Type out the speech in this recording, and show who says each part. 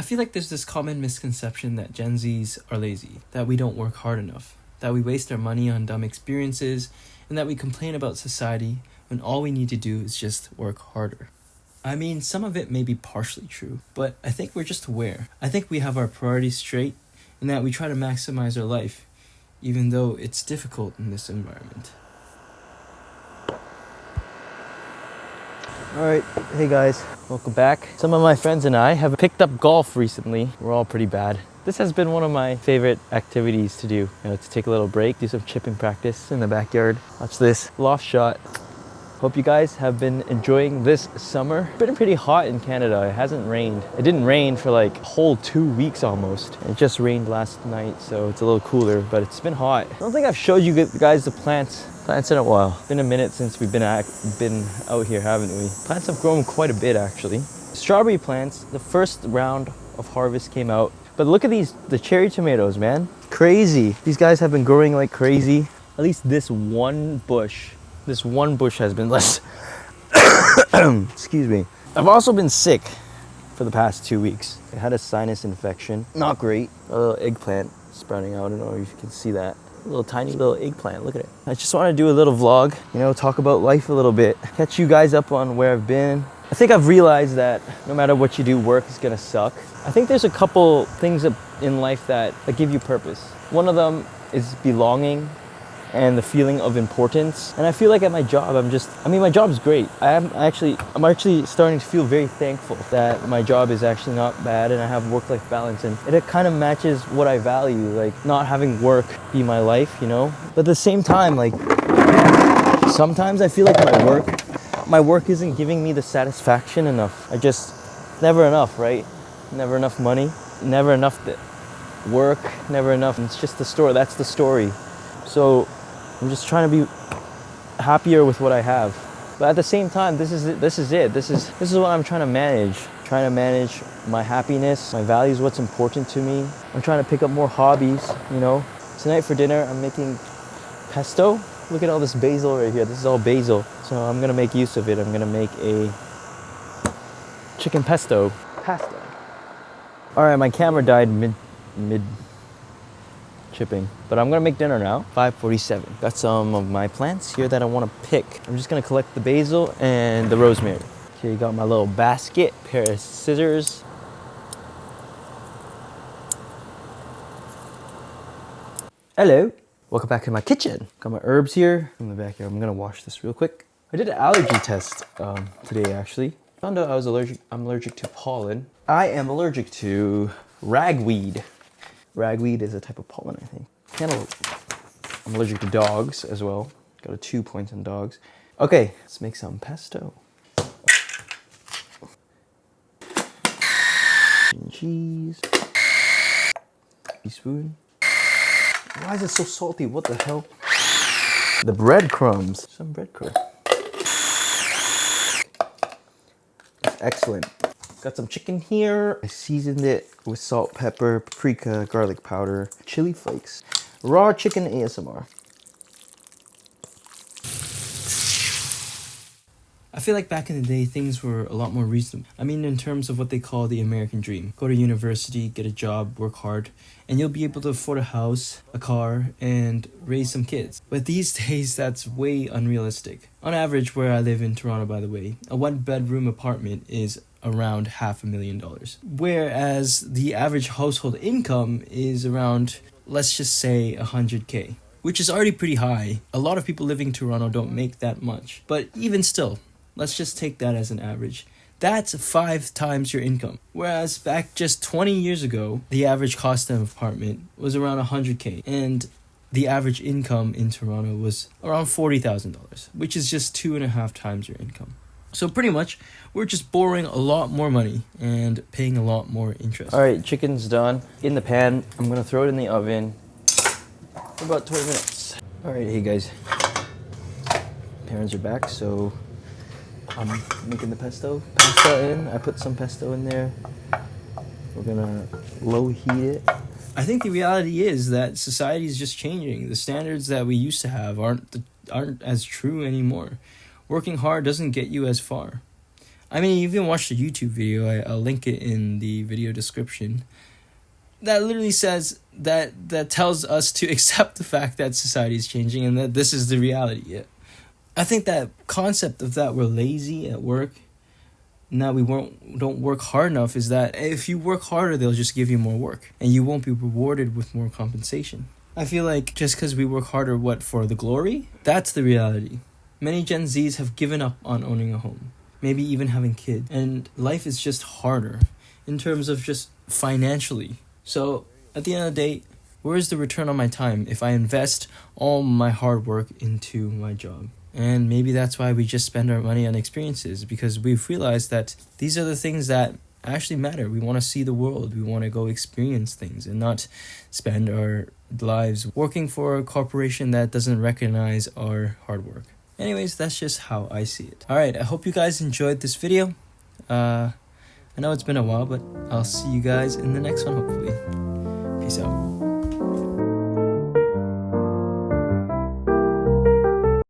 Speaker 1: feel like there's this common misconception that Gen Zs are lazy, that we don't work hard enough, that we waste our money on dumb experiences, and that we complain about society when all we need to do is just work harder. I mean, some of it may be partially true, but I think we're just aware. I think we have our priorities straight, and that we try to maximize our life, even though it's difficult in this environment. Alright, hey guys, welcome back. Some of my friends and I have picked up golf recently. We're all pretty bad. This has been one of my favorite activities to do. To take a little break, do some chipping practice in the backyard. Watch this, loft shot. Hope you guys have been enjoying this summer. It's been pretty hot in Canada. It hasn't rained. It didn't rain for like a whole 2 weeks almost. It just rained last night, so it's a little cooler, but it's been hot. I don't think I've showed you guys the plants in a while. It's been a minute since we've been out here, haven't we? Plants have grown quite a bit actually. Strawberry plants, the first round of harvest came out. But look at the cherry tomatoes, man. Crazy. These guys have been growing like crazy. At least this one bush has been less. Excuse me. I've also been sick for the past 2 weeks. I had a sinus infection. Not great. A little eggplant sprouting out. I don't know if you can see that. A little tiny little eggplant. Look at it. I just want to do a little vlog, talk about life a little bit. Catch you guys up on where I've been. I think I've realized that no matter what you do, work is gonna suck. I think there's a couple things in life that give you purpose. One of them is belonging and the feeling of importance. And I feel like at my job, my job's great. I'm actually starting to feel very thankful that my job is actually not bad and I have work-life balance, and it kind of matches what I value, like not having work be my life, But at the same time, sometimes I feel like my work isn't giving me the satisfaction enough. Never enough, right? Never enough money, never enough work, never enough. It's just the story, that's the story. So I'm just trying to be happier with what I have. But at the same time, this is it. This is what I'm trying to manage. Trying to manage my happiness, my values, what's important to me. I'm trying to pick up more hobbies, Tonight for dinner, I'm making pesto. Look at all this basil right here. This is all basil. So I'm gonna make use of it. I'm gonna make a chicken pesto pasta. All right, my camera died mid chipping, but I'm gonna make dinner now. 5:47. Got some of my plants here that I want to pick. I'm just gonna collect the basil and the rosemary. Okay, got my little basket, pair of scissors. Hello, welcome back to my kitchen. Got my herbs here in the backyard. I'm gonna wash this real quick. I did an allergy test today actually. Found out I'm allergic to pollen. I am allergic to ragweed. Ragweed is a type of pollen, I think. I'm allergic to dogs as well. Got a 2 points on dogs. Okay, let's make some pesto. Cheese. Teaspoon. Why is it so salty? What the hell? The breadcrumbs. Some breadcrumbs. Excellent. Got some chicken here. I seasoned it with salt, pepper, paprika, garlic powder, chili flakes. Raw chicken ASMR. I feel like back in the day, things were a lot more reasonable. I mean, in terms of what they call the American dream. Go to university, get a job, work hard, and you'll be able to afford a house, a car, and raise some kids. But these days, that's way unrealistic. On average, where I live in Toronto, by the way, a 1-bedroom apartment is around $500,000. Whereas the average household income is around, let's just say, $100K, which is already pretty high. A lot of people living in Toronto don't make that much. But even still, let's just take that as an average. That's 5 times your income. Whereas back just 20 years ago, the average cost of an apartment was around $100K. And the average income in Toronto was around $40,000, which is just 2.5 times your income. So pretty much, we're just borrowing a lot more money and paying a lot more interest. All right, chicken's done. In the pan, I'm gonna throw it in the oven for about 20 minutes. All right, hey guys. Parents are back, so I'm making the pasta in. I put some pesto in there. We're gonna low heat it. I think the reality is that society is just changing. The standards that we used to have aren't as true anymore. Working hard doesn't get you as far. I mean, you can watch the YouTube video. I'll link it in the video description. That literally says that tells us to accept the fact that society is changing and that this is the reality. Yeah. I think that concept of that we're lazy at work, now we don't work hard enough, is that if you work harder, they'll just give you more work and you won't be rewarded with more compensation. I feel like just because we work harder, for the glory? That's the reality. Many Gen Zs have given up on owning a home, maybe even having kids, and life is just harder in terms of just financially. So at the end of the day, where is the return on my time if I invest all my hard work into my job? And maybe that's why we just spend our money on experiences, because we've realized that these are the things that actually matter. We want to see the world. We want to go experience things and not spend our lives working for a corporation that doesn't recognize our hard work. Anyways, that's just how I see it. All right, I hope you guys enjoyed this video. I know it's been a while, but I'll see you guys in the next one, hopefully. Peace out.